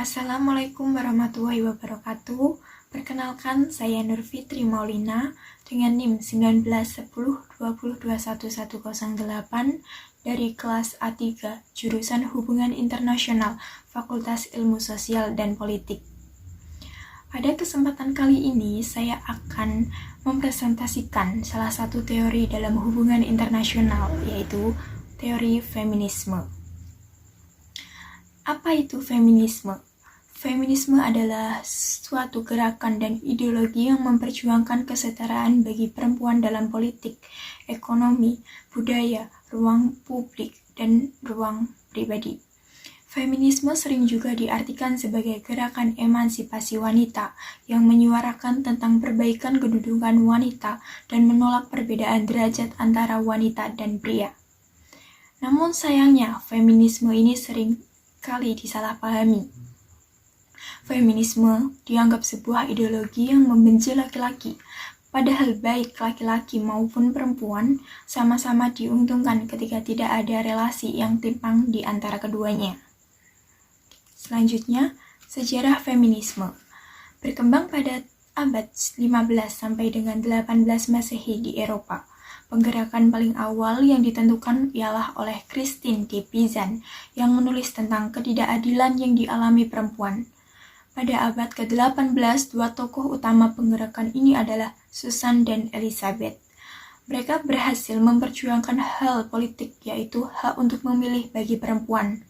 Assalamualaikum warahmatullahi wabarakatuh. Perkenalkan, saya Nur Fitri Maulina dengan NIM 191020211108 dari kelas A3, jurusan Hubungan Internasional, Fakultas Ilmu Sosial dan Politik. Pada kesempatan kali ini, saya akan mempresentasikan salah satu teori dalam hubungan internasional, yaitu teori feminisme. Apa itu feminisme? Feminisme adalah suatu gerakan dan ideologi yang memperjuangkan kesetaraan bagi perempuan dalam politik, ekonomi, budaya, ruang publik, dan ruang pribadi. Feminisme sering juga diartikan sebagai gerakan emansipasi wanita yang menyuarakan tentang perbaikan kedudukan wanita dan menolak perbedaan derajat antara wanita dan pria. Namun sayangnya, feminisme ini sering kali disalahpahami. Feminisme dianggap sebuah ideologi yang membenci laki-laki, padahal baik laki-laki maupun perempuan sama-sama diuntungkan ketika tidak ada relasi yang timpang di antara keduanya. Selanjutnya, sejarah feminisme berkembang pada abad 15 sampai dengan 18 Masehi di Eropa. Penggerakan paling awal yang ditentukan ialah oleh Christine de Pizan yang menulis tentang ketidakadilan yang dialami perempuan. Pada abad ke-18, dua tokoh utama penggerakan ini adalah Susan dan Elizabeth. Mereka berhasil memperjuangkan hal politik, yaitu hak untuk memilih bagi perempuan.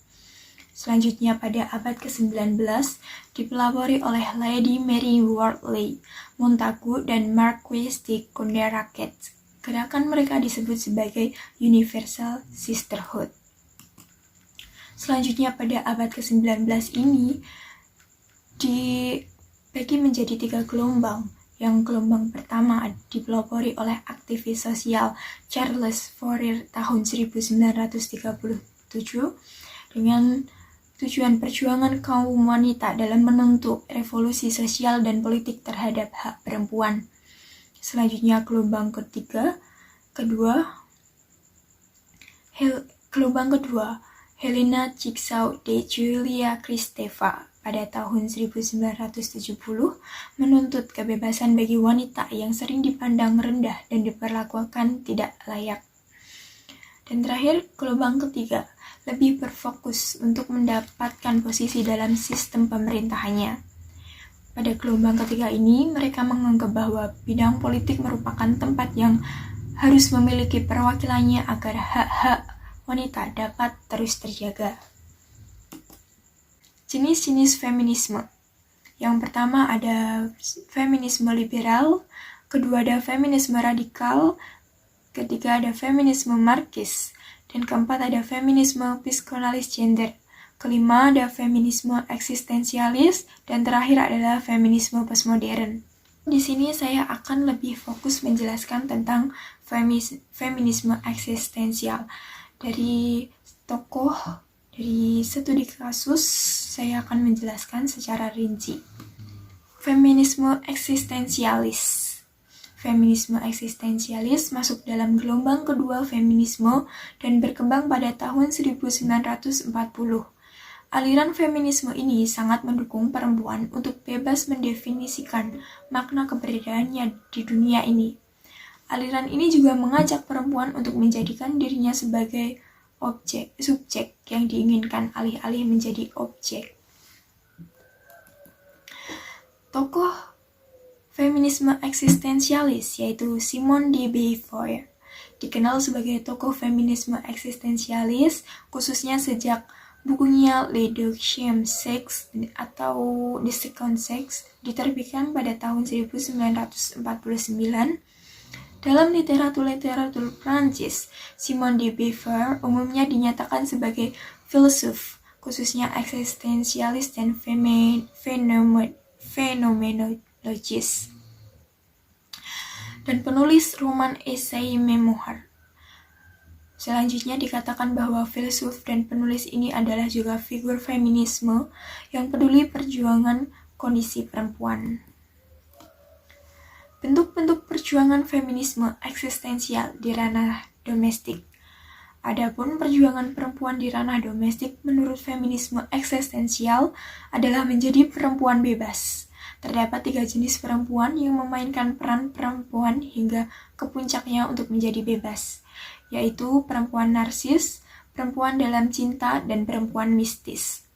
Selanjutnya pada abad ke-19, dipelopori oleh Lady Mary Wortley, Montagu, dan Marquis de Condorcet. Gerakan mereka disebut sebagai Universal Sisterhood. Selanjutnya pada abad ke-19 ini dibagi menjadi 3 gelombang. Yang gelombang pertama dipelopori oleh aktivis sosial Charles Fourier tahun 1937 dengan tujuan perjuangan kaum wanita dalam menuntut revolusi sosial dan politik terhadap hak perempuan. Selanjutnya gelombang kedua, Helena Jigsaw de Julia Kristeva pada tahun 1970 menuntut kebebasan bagi wanita yang sering dipandang rendah dan diperlakukan tidak layak. Dan terakhir, gelombang ketiga lebih berfokus untuk mendapatkan posisi dalam sistem pemerintahannya. Pada gelombang ketiga ini, mereka menganggap bahwa bidang politik merupakan tempat yang harus memiliki perwakilannya agar hak-hak wanita dapat terus terjaga. Jenis-jenis feminisme. Yang pertama ada feminisme liberal, kedua ada feminisme radikal, ketiga ada feminisme marxis, dan keempat ada feminisme psikoanalis gender. Kelima ada feminisme eksistensialis, dan terakhir adalah feminisme postmodern. Di sini saya akan lebih fokus menjelaskan tentang feminisme eksistensial. Dari studi kasus, saya akan menjelaskan secara rinci. Feminisme eksistensialis. Feminisme eksistensialis masuk dalam gelombang kedua feminisme dan berkembang pada tahun 1940. Aliran feminisme ini sangat mendukung perempuan untuk bebas mendefinisikan makna keberadaannya di dunia ini. Aliran ini juga mengajak perempuan untuk menjadikan dirinya sebagai subjek yang diinginkan alih-alih menjadi objek. Tokoh feminisme eksistensialis yaitu Simone de Beauvoir dikenal sebagai tokoh feminisme eksistensialis khususnya sejak bukunya Le Deuxième Sexe atau The Second Sex diterbitkan pada tahun 1949. Dalam literatur Prancis, Simone de Beauvoir umumnya dinyatakan sebagai filsuf, khususnya eksistensialis dan fenomenologis, dan penulis roman esai memoir. Selanjutnya dikatakan bahwa filsuf dan penulis ini adalah juga figur feminisme yang peduli perjuangan kondisi perempuan. Bentuk-bentuk perjuangan feminisme eksistensial di ranah domestik. Adapun perjuangan perempuan di ranah domestik menurut feminisme eksistensial adalah menjadi perempuan bebas. Terdapat 3 jenis perempuan yang memainkan peran perempuan hingga ke puncaknya untuk menjadi bebas, yaitu perempuan narsis, perempuan dalam cinta, dan perempuan mistis.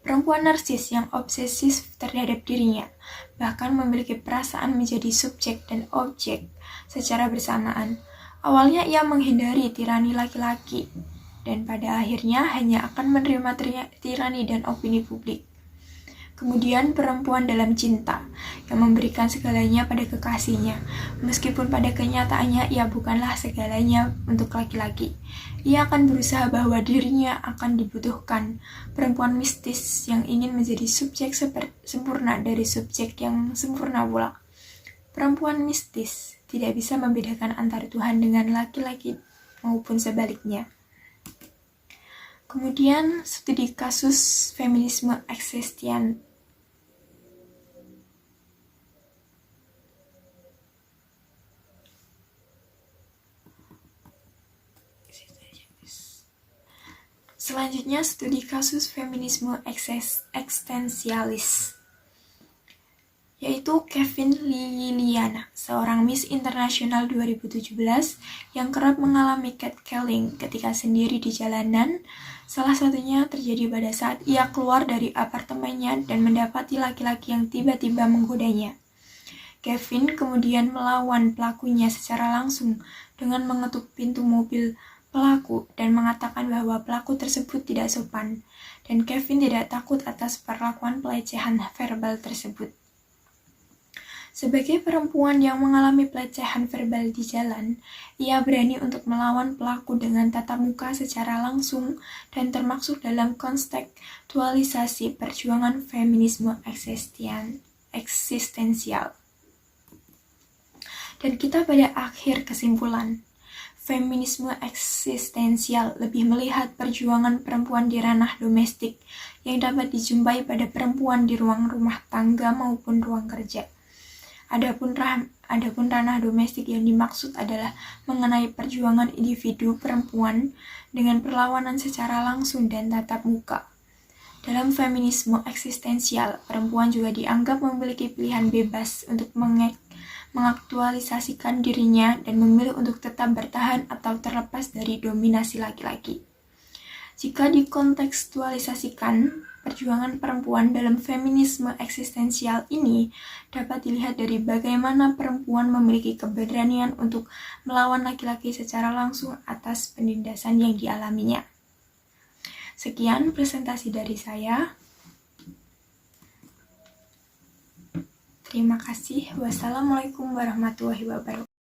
Perempuan narsis yang obsesif terhadap dirinya, bahkan memiliki perasaan menjadi subjek dan objek secara bersamaan. Awalnya ia menghindari tirani laki-laki, dan pada akhirnya hanya akan menerima tirani dan opini publik. Kemudian perempuan dalam cinta, yang memberikan segalanya pada kekasihnya, meskipun pada kenyataannya ia bukanlah segalanya untuk laki-laki. Ia akan berusaha bahwa dirinya akan dibutuhkan. Perempuan mistis yang ingin menjadi subjek sempurna dari subjek yang sempurna pula. Perempuan mistis tidak bisa membedakan antara Tuhan dengan laki-laki maupun sebaliknya. Kemudian studi kasus feminisme eksistensial. Selanjutnya studi kasus feminisme eksistensialis, yaitu Kevin Liliana, seorang Miss International 2017 yang kerap mengalami catcalling ketika sendiri di jalanan. Salah satunya terjadi pada saat ia keluar dari apartemennya dan mendapati laki-laki yang tiba-tiba menggodanya. Kevin kemudian melawan pelakunya secara langsung dengan mengetuk pintu mobil pelaku dan mengatakan bahwa pelaku tersebut tidak sopan, dan Kevin tidak takut atas perlakuan pelecehan verbal tersebut. Sebagai perempuan yang mengalami pelecehan verbal di jalan, ia berani untuk melawan pelaku dengan tatap muka secara langsung dan termasuk dalam kontekstualisasi perjuangan feminisme eksistensial. Dan kita pada akhir kesimpulan, feminisme eksistensial lebih melihat perjuangan perempuan di ranah domestik yang dapat dijumpai pada perempuan di ruang rumah tangga maupun ruang kerja. Adapun ranah domestik yang dimaksud adalah mengenai perjuangan individu perempuan dengan perlawanan secara langsung dan tatap muka. Dalam feminisme eksistensial, perempuan juga dianggap memiliki pilihan bebas untuk mengaktualisasikan dirinya dan memilih untuk tetap bertahan atau terlepas dari dominasi laki-laki. Jika dikontekstualisasikan, perjuangan perempuan dalam feminisme eksistensial ini dapat dilihat dari bagaimana perempuan memiliki keberanian untuk melawan laki-laki secara langsung atas penindasan yang dialaminya. Sekian presentasi dari saya. Terima kasih. Wassalamualaikum warahmatullahi wabarakatuh.